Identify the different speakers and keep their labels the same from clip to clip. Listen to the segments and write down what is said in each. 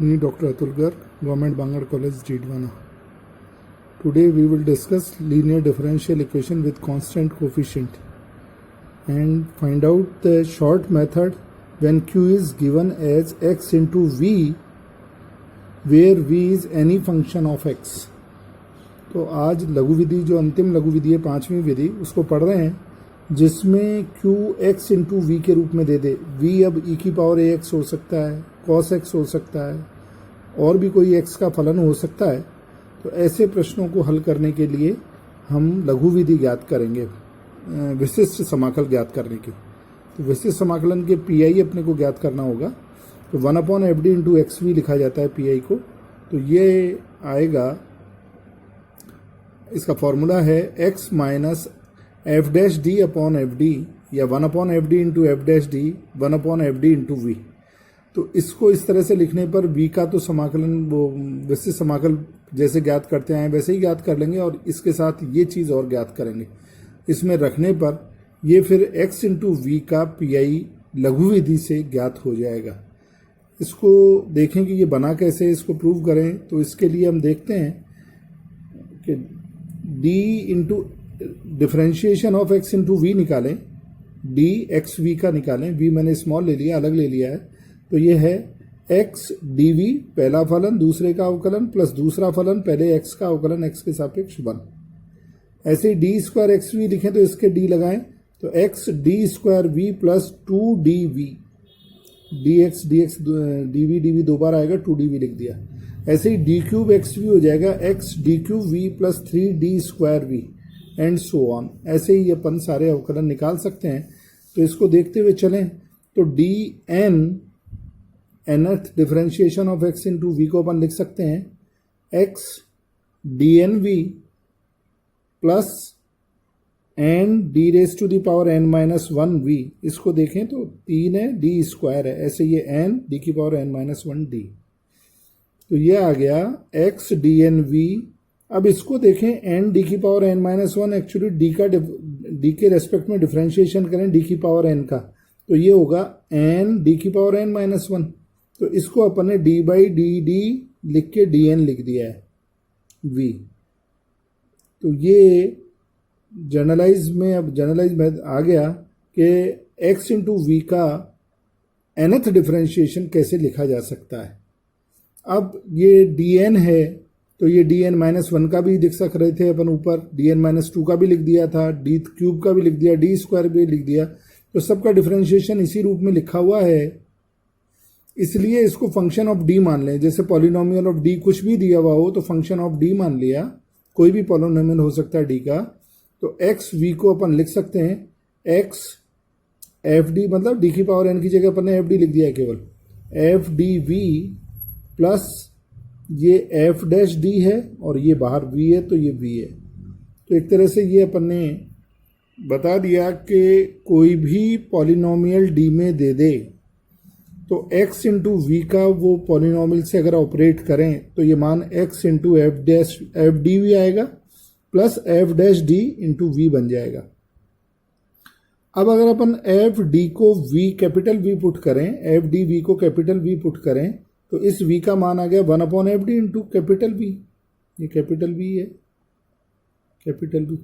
Speaker 1: Me, Dr. Atul Garg, Government Bangalore College, Jidwana. Today we will discuss linear differential equation with constant coefficient and find out the short method when q is given as x into v, where v is any function of x. तो आज लघु विधि जो अंतिम लघु विधि है, पांचवी विधि, उसको पढ़ रहे हैं, जिसमें q x इंटू वी के रूप में दे दे. v अब e की पावर ax हो सकता है, cos x हो सकता है, और भी कोई x का फलन हो सकता है. तो ऐसे प्रश्नों को हल करने के लिए हम लघु विधि ज्ञात करेंगे, विशिष्ट समाकल ज्ञात करने की. तो विशिष्ट समाकलन के पी अपने को ज्ञात करना होगा. तो 1/fd इंटू एक्स वी लिखा जाता है पी को. तो ये आएगा, इसका फॉर्मूला है x minus F dash D upon F D, या 1/fd into F dash D 1/fd into V. तो इसको इस तरह से लिखने पर v का तो समाकलन, वो विशिष्ट समाकल जैसे ज्ञात करते हैं वैसे ही ज्ञात कर लेंगे, और इसके साथ ये चीज़ और ज्ञात करेंगे. इसमें रखने पर ये फिर x इंटू वी का पी लघु विधि से ज्ञात हो जाएगा. इसको देखें कि ये बना कैसे, इसको प्रूव करें. तो इसके लिए हम देखते हैं कि d into differentiation of x into V निकालें, d एक्स वी का निकालें. v मैंने स्मॉल ले लिया, अलग ले लिया है. तो ये है x dv पहला फलन दूसरे का अवकलन प्लस दूसरा फलन पहले x का अवकलन x के सापेक्ष 1. ऐसे ही डी स्क्वायर एक्स वी लिखें तो इसके d लगाएं, तो x D square V plus 2dv, dx dx dv dv दो बार आएगा, 2dv लिख दिया. ऐसे ही डी क्यूब एक्स वी हो जाएगा x D cube V plus 3d square V and so on. ऐसे ही अपन सारे अवकलन निकाल सकते हैं. तो इसको देखते हुए चलें. तो D N nth differentiation of x into V को अपन लिख सकते हैं x D N V plus N D raise to the power n minus 1 V. इसको देखें तो 3 है, डी स्क्वायर है, ऐसे ये n डी की पावर n माइनस 1 डी. तो ये आ गया x डी एन वी. अब इसको देखें n डी की power n minus 1, actually D के रेस्पेक्ट में डिफरेंशिएशन करें डी की पावर n का, तो ये होगा n डी की पावर n माइनस 1. तो इसको अपन ने d बाई डी डी लिख के dn लिख दिया है v. तो ये जनरलाइज में, अब जनरलाइज में आ गया कि x इंटू वी का nth डिफरेंशिएशन कैसे लिखा जा सकता है. अब ये dn है, तो ये dn माइनस 1 का भी लिख सक रहे थे अपन ऊपर, dn माइनस 2 का भी लिख दिया था, डी क्यूब का भी लिख दिया, डी स्क्वायर भी लिख दिया. तो सबका डिफरेंशिएशन इसी रूप में लिखा हुआ है, इसलिए इसको फंक्शन ऑफ डी मान लें. जैसे पॉलिनोमियल ऑफ डी कुछ भी दिया हुआ हो तो फंक्शन ऑफ डी मान लिया, कोई भी पॉलिनोमियल हो सकता है डी का. तो एक्स वी को अपन लिख सकते हैं एक्स एफ डी, मतलब डी की पावर एन की जगह अपन ने एफ डी लिख दिया है केवल, एफ डी वी प्लस ये एफ डैश डी है और ये बाहर वी है, तो ये वी है. तो एक तरह से ये अपन ने बता दिया कि कोई भी पॉलिनोमियल डी में दे दे तो x इंटू वी का वो पॉलिनोमियल से अगर ऑपरेट करें तो ये मान x into F D V आएगा plus F dash D into V बन जाएगा. अब अगर अपन एफ डी को v कैपिटल वी पुट करें, एफ डी वी को कैपिटल वी पुट करें, तो इस v का मान आ गया 1/fd इंटू कैपिटल वी. ये कैपिटल वी है, कैपिटल वी.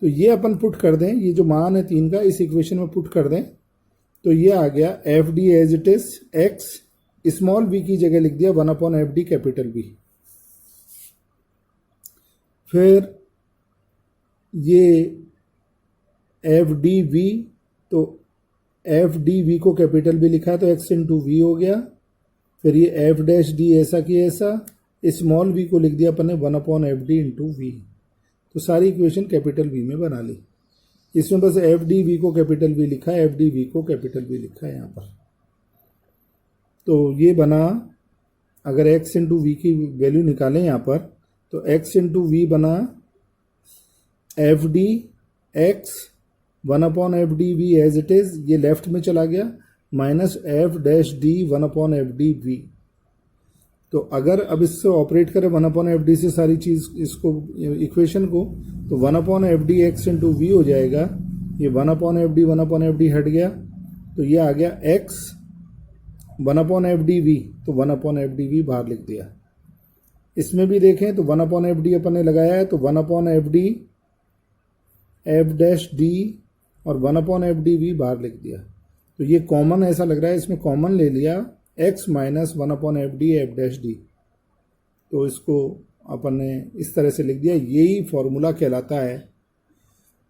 Speaker 1: तो ये अपन पुट कर दें, ये जो मान है 3 का इस इक्वेशन में पुट कर दें, तो ये आ गया F D as it is X small V की जगह लिख दिया 1/fd कैपिटल वी. फिर ये एफ डी वी, तो एफ डी वी को कैपिटल वी लिखा है तो एक्स इंटू वी हो गया. फिर ये एफ डैश डी ऐसा कि ऐसा, स्मॉल वी को लिख दिया अपन ने 1/fd इंटू वी. तो सारी इक्वेशन कैपिटल वी में बना ली. इसमें बस एफ डी वी को कैपिटल वी लिखा है, एफ डी वी को कैपिटल वी लिखा है यहाँ पर. तो ये बना, अगर x इंटू वी की वैल्यू निकालें यहाँ पर, तो x इंटू वी बना F D X 1/fd V as it is, ये लेफ्ट में चला गया, minus F dash D 1/fd V. तो अगर अब इससे ऑपरेट करें 1/fd से सारी चीज़, इसको इक्वेशन को, तो 1/fd x इंटू वी हो जाएगा. ये 1/fd हट गया, तो ये आ गया x one upon F D V, तो one upon F D V बाहर लिख दिया। इसमें भी देखें तो वन अपॉन एफ डी अपन ने लगाया है, तो one upon F D F dash D और one upon F D V बाहर लिख दिया। तो ये कॉमन ऐसा लग रहा है, इसमें कॉमन ले लिया x minus one upon F D F dash D, तो इसको अपन ने इस तरह से लिख दिया। यही फॉर्मूला कहलाता है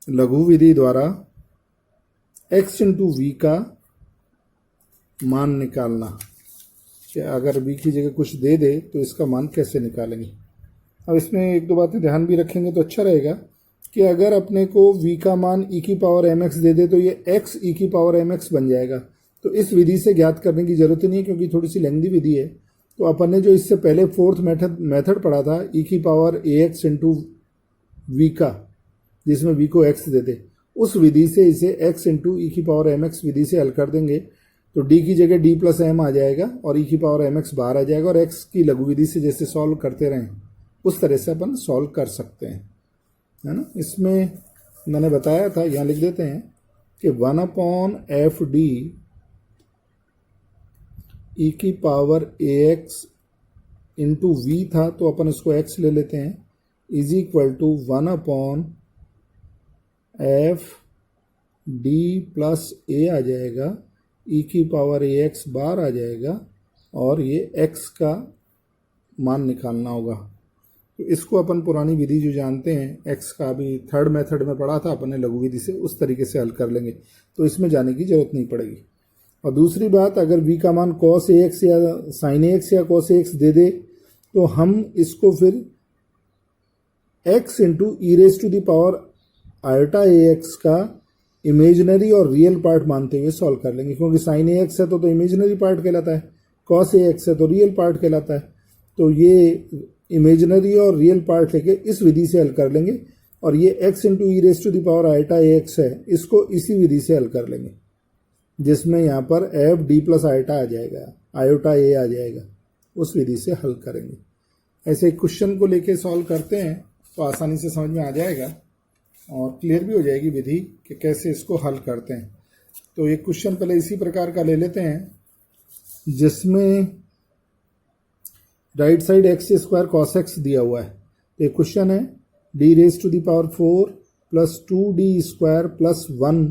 Speaker 1: लघु विधि द्वारा x इंटू वी का मान निकालना, कि अगर v की जगह कुछ दे दे तो इसका मान कैसे निकालेंगे। अब इसमें एक दो बातें ध्यान भी रखेंगे तो अच्छा रहेगा कि अगर अपने को v का मान e की पावर mx दे दे तो ये x e की पावर mx बन जाएगा। तो इस विधि से ज्ञात करने की जरूरत नहीं है क्योंकि थोड़ी सी लेंथी विधि है। तो अपन ने जो इससे पहले फोर्थ मेथड पढ़ा था e की पावर ax इंटू वी का, जिसमें v को x दे दे, उस विधि से इसे x इंटू ई की पावर mx विधि से हल कर देंगे तो d की जगह d प्लस m आ जाएगा और e की पावर mx बाहर आ जाएगा। और x की लघु विधि से जैसे सॉल्व करते रहें उस तरह से अपन सॉल्व कर सकते हैं, है ना। इसमें मैंने बताया था, यहाँ लिख देते हैं कि one upon F D E की पावर ax इंटू वी था, तो अपन इसको x ले लेते हैं, is equal to one upon F D plus A आ जाएगा, ई की पावर ax बार आ जाएगा और ये x का मान निकालना होगा। तो इसको अपन पुरानी विधि जो जानते हैं x का, भी थर्ड मेथड में पढ़ा था अपन ने लघु विधि से, उस तरीके से हल कर लेंगे, तो इसमें जाने की जरूरत नहीं पड़ेगी। और दूसरी बात, अगर v का मान cos ax या sin ax या cos ax दे दे तो हम इसको फिर x into E raise to the power iota ax का इमेजिनरी और रियल पार्ट मानते हुए सॉल्व कर लेंगे, क्योंकि sin ax है तो इमेजिनरी पार्ट कहलाता है, cos ax है तो रियल पार्ट कहलाता है। तो ये इमेजिनरी और रियल पार्ट लेके इस विधि से हल कर लेंगे और ये x into E raise to the power iota ax है, इसको इसी विधि से हल कर लेंगे, जिसमें यहाँ पर एफ डी प्लस आयोटा आ जाएगा, आयोटा ए आ जाएगा, उस विधि से हल करेंगे। ऐसे क्वेश्चन को लेके सॉल्व करते हैं तो आसानी से समझ में आ जाएगा और क्लियर भी हो जाएगी विधि कि कैसे इसको हल करते हैं। तो एक क्वेश्चन पहले इसी प्रकार का ले लेते हैं, जिसमें right side X square cos X दिया हुआ है। तो एक क्वेश्चन है D raise to the power 4 plus 2d स्क्वायर plus 1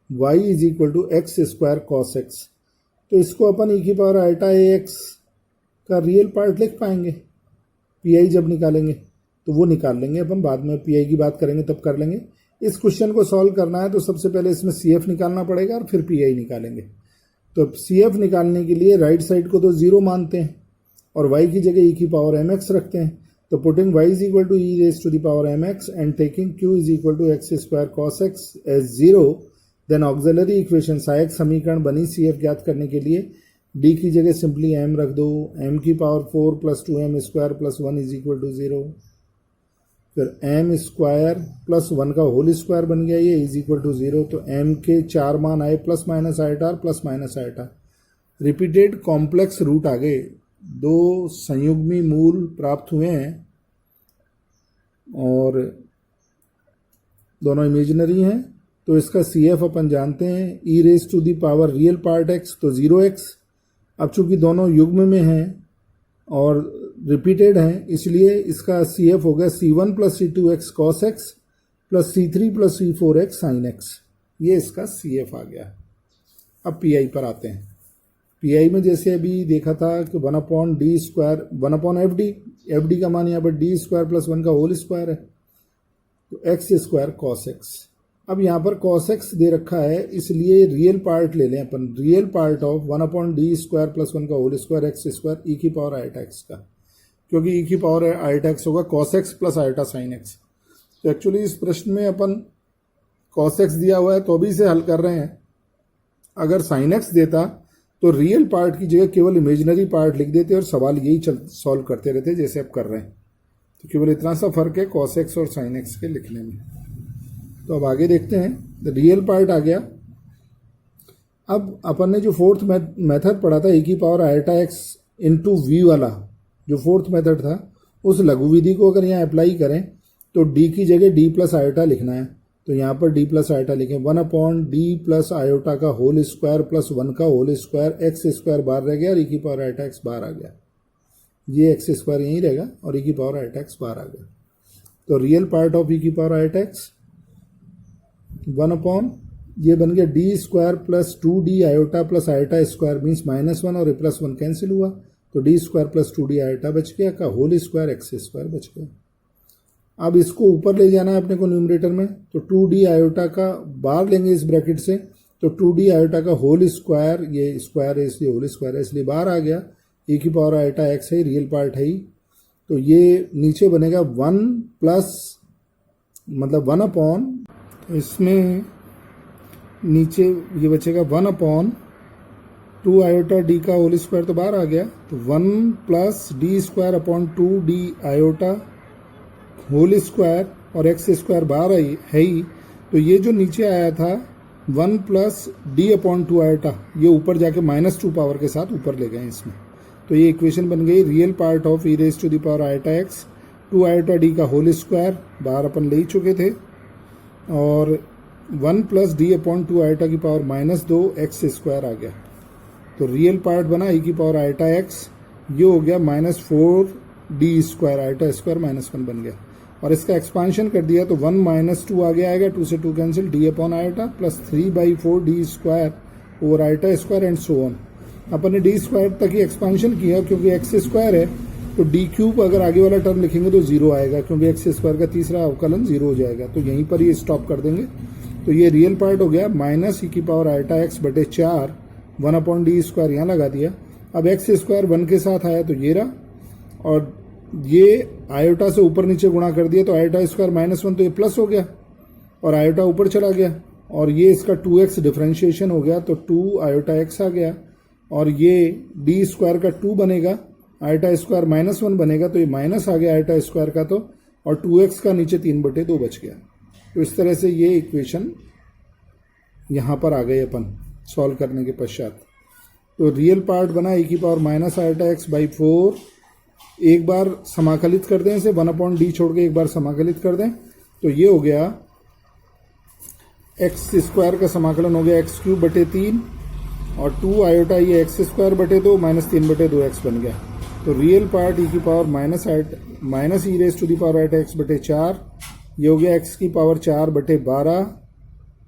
Speaker 1: y is equal to X square cos X. तो इसको अपन ई की पावर आयोटा ए एक्स का रियल पार्ट लिख पाएंगे, पी जब निकालेंगे तो वो निकाल लेंगे अपन, बाद में पी की बात करेंगे तब कर लेंगे। इस क्वेश्चन को सॉल्व करना है तो सबसे पहले इसमें सी एफ निकालना पड़ेगा और फिर पी निकालेंगे। तो सी एफ निकालने के लिए राइट साइड को तो 0 मानते हैं और y की जगह e की पावर mx रखते हैं। तो putting y is equal to E raise to the power mx and taking q is equal to X square cos X as 0, then auxiliary equation सहायक समीकरण बनी सी एफ ज्ञात करने के लिए d की जगह सिंपली m रख दो, m की power 4 plus 2m square plus 1 is equal to 0, फिर m स्क्वायर प्लस 1 का होल स्क्वायर बन गया ये इज इक्वल टू 0। तो m के 4 मान आए plus minus iota plus minus iota, repeated complex root आ गए, 2 संयुग्मी मूल प्राप्त हुए हैं और दोनों इमेजिनरी हैं। तो इसका सी एफ अपन जानते हैं E raise to the power real part X तो 0x। अब चूंकि दोनों युग्म में हैं और रिपीटेड हैं इसलिए इसका सी एफ हो गया C1 plus C2x cos X plus C3 plus C4x sine x, ये इसका सी एफ आ गया। अब पी आई पर आते हैं। पी आई में जैसे अभी देखा था कि 1 upon D square 1 upon F D का मान यहाँ पर डी स्क्वायर प्लस 1 का होल स्क्वायर है, तो एक्स स्क्वायर कॉस एक्स। अब यहाँ पर कॉस एक्स दे रखा है इसलिए रियल पार्ट ले लें अपन, real part of 1 upon D square plus 1 का whole square X square E की पावर आयोटा एक्स का, क्योंकि ई की पावर आयोटा एक्स होगा cos X plus iota sine X. तो एक्चुअली इस प्रश्न में अपन कॉस एक्स दिया हुआ है तो अभी से हल कर रहे हैं, अगर साइन एक्स देता तो रियल पार्ट की जगह केवल इमेजिनरी पार्ट लिख देते और सवाल यही सॉल्व करते रहते जैसे अब कर रहे हैं। तो केवल इतना सा फर्क है कॉस एक्स और साइन एक्स के लिखने में। तो अब आगे देखते हैं, रियल पार्ट आ गया। अब अपन ने जो फोर्थ मेथड पढ़ा था ई की power iota X into V वाला जो फोर्थ मेथड था, उस लघु विधि को अगर यहाँ अप्लाई करें तो डी की जगह डी प्लस आयोटा लिखना है। तो यहाँ पर डी प्लस आयोटा लिखें, 1/d प्लस आयोटा का होल स्क्वायर प्लस 1 का होल स्क्वायर, एक्स स्क्वायर बाहर रह गया और ई की पावर आयोटा एक्स बाहर आ गया। ये एक्स स्क्वायर यहीं रहेगा और ई की पावर आयोटा एक्स बाहर आ गया। तो रियल पार्ट ऑफ ई की पावर आयोटा एक्स 1 ये बन गया D square plus 2d iota plus iota square means -1 और +1 कैंसिल हुआ, तो D square plus 2d iota बच गया का होल स्क्वायर एक्स स्क्वायर बच गया। अब इसको ऊपर ले जाना है अपने को न्यूमरेटर में, तो 2d आयोटा का बाहर लेंगे इस ब्रैकेट से, तो 2d आयोटा का होल स्क्वायर, ये स्क्वायर है इसलिए होल स्क्वायर है इसलिए बाहर आ गया, ई की पावर आयोटा एक्स है, रियल पार्ट है ही, तो ये नीचे बनेगा 1 प्लस मतलब 1/, तो इसमें नीचे ये बचेगा 1/2 आयोटा डी का होल स्क्वायर तो बाहर आ गया, तो 1 plus D square upon 2d iota whole square और एक्स स्क्वायर बाहर आई है ही, तो ये जो नीचे आया था 1 प्लस डी अपॉन 2 आयोटा ये ऊपर जाके -2 पावर के साथ ऊपर ले गए इसमें, तो ये इक्वेशन बन गई real part of E raise to the power iota X 2 iota D का होल स्क्वायर बाहर अपन ले ही चुके थे और 1 प्लस डी अपॉन 2 आयोटा की पावर -2 एक्स स्क्वायर आ गया, तो रियल पार्ट बना ई की पावर आयोटा एक्स, ये हो गया -4d स्क्वायर आयोटा स्क्वायर -1 बन गया और इसका एक्सपांशन कर दिया तो 1 - 2 आगे आएगा, 2 से 2 cancel, D upon iota plus 3/4d square over iota square and so on. अपन ने डी स्क्वायर तक ही एक्सपांशन किया क्योंकि एक्स स्क्वायर है, तो डी क्यूब अगर आगे वाला टर्म लिखेंगे तो 0 आएगा क्योंकि एक्स स्क्वायर का तीसरा अवकलन 0 हो जाएगा, तो यहीं पर ये स्टॉप कर देंगे। तो ये रियल पार्ट हो गया माइनस ई की पावर आयोटा एक्स बटे 4 1/d स्क्वायर यहाँ लगा दिया। अब एक्स स्क्वायर 1 के साथ आया तो ये रहा और ये आयोटा से ऊपर नीचे गुणा कर दिया तो आयोटा स्क्वायर -1 तो ये प्लस हो गया और आयोटा ऊपर चला गया और ये इसका 2x डिफ्रेंशिएशन हो गया तो 2 आयोटा x आ गया और ये डी स्क्वायर का 2 बनेगा, आयोटा स्क्वायर -1 बनेगा तो ये माइनस आ गया आयोटा स्क्वायर का तो, और 2x का नीचे 3/2 बच गया। तो इस तरह से ये इक्वेशन यहाँ पर आ गए अपन सॉल्व करने के पश्चात। तो रियल पार्ट बना e की power minus iota x by 4, एक बार समाकलित कर दें इसे 1/d छोड़ के एक बार समाकलित कर दें तो ये हो गया एक्स स्क्वायर का समाकलन हो गया x³ बटे 3 और 2 आयोटा ये x² बटे 2 -3/2 x बन गया। तो रियल पार्ट e की power minus E raise to the power iota x बटे 4, ये हो गया x की पावर 4 बटे 12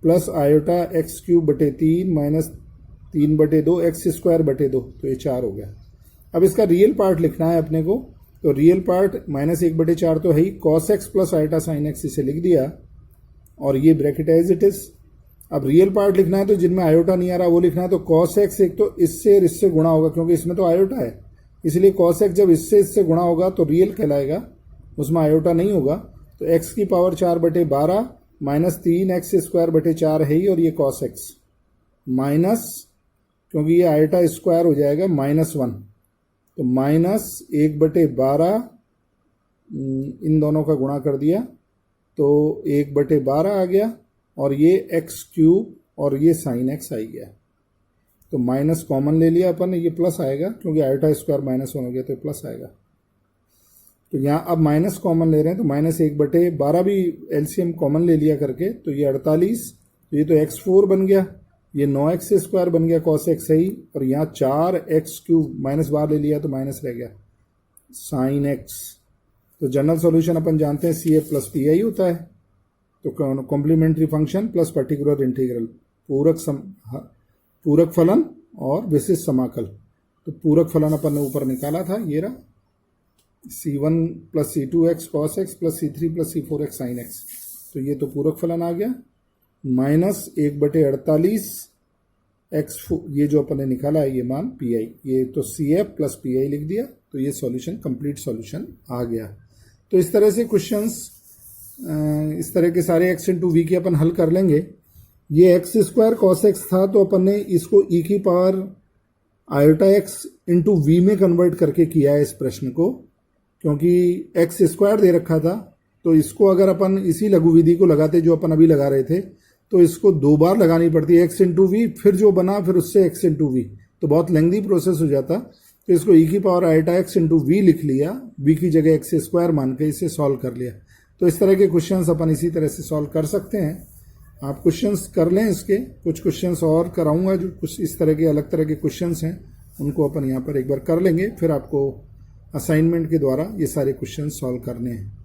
Speaker 1: प्लस आयोटा x³ बटे 3 -3/2 x² बटे 2, तो ये 4 हो गया। अब इसका रियल पार्ट लिखना है अपने को, तो रियल पार्ट -1/4 तो है ही, cos x plus iota sign x इसे लिख दिया और ये ब्रैकेट एज इट इज। अब रियल पार्ट लिखना है तो जिनमें आयोटा नहीं आ रहा वो लिखना है, तो cos x एक तो इससे और इससे गुणा होगा क्योंकि इसमें तो आयोटा है, इसलिए cos x जब इससे गुणा होगा तो रियल कहलाएगा, उसमें आयोटा नहीं होगा। तो x की पावर 4 बटे 12 -3 x² बटे 4 है ही और ये cos x माइनस, क्योंकि ये आयोटा स्क्वायर हो जाएगा -1, तो -1/12 इन दोनों का गुणा कर दिया तो 1/12 आ गया और ये x³ और ये साइन x आ गया, तो माइनस कॉमन ले लिया अपन, ये प्लस आएगा क्योंकि आयोटा स्क्वायर -1 हो गया तो प्लस आएगा। तो यहाँ अब माइनस कॉमन ले रहे हैं तो -1/12 भी एलसीएम कॉमन ले लिया करके, तो ये 48, तो ये तो x4 बन गया, ये 9x² बन गया cos x सही, और यहाँ 4x³ माइनस बाहर ले लिया तो माइनस रह गया साइन x। तो जनरल सॉल्यूशन अपन जानते हैं CF प्लस PI होता है, तो complementary function plus particular integral, पूरक फलन और विशिष्ट समाकल। तो पूरक फलन अपन ने ऊपर निकाला था, ये रहा C1 plus C2x cos x plus C3 plus C4x sine x, तो ये तो पूरक फलन आ गया -1/48 x, ये जो अपन ने निकाला है ये मान PI, ये तो CF प्लस PI लिख दिया, तो ये सॉल्यूशन कंप्लीट सॉल्यूशन आ गया। तो इस तरह से क्वेश्चंस इस तरह के सारे x इंटू वी के अपन हल कर लेंगे। ये x² cos x था तो अपन ने इसको e की पावर आयोटा x इंटू वी में कन्वर्ट करके किया है इस प्रश्न को, क्योंकि x² दे रखा था, तो इसको अगर अपन इसी लघु विधि को लगाते जो अपन अभी लगा रहे थे तो इसको 2 बार लगानी पड़ती है, x इंटू वी फिर जो बना फिर उससे x इंटू वी, तो बहुत लेंथी प्रोसेस हो जाता। तो इसको e की पावर आयोटा x इंटू वी लिख लिया, v की जगह x² मान के इसे सॉल्व कर लिया। तो इस तरह के क्वेश्चंस अपन इसी तरह से सॉल्व कर सकते हैं। आप क्वेश्चंस कर लें, इसके कुछ क्वेश्चंस और कराऊंगा जो कुछ इस तरह के अलग तरह के क्वेश्चंस हैं, उनको अपन यहाँ पर एक बार कर लेंगे, फिर आपको असाइनमेंट के द्वारा ये सारे क्वेश्चन सॉल्व करने हैं।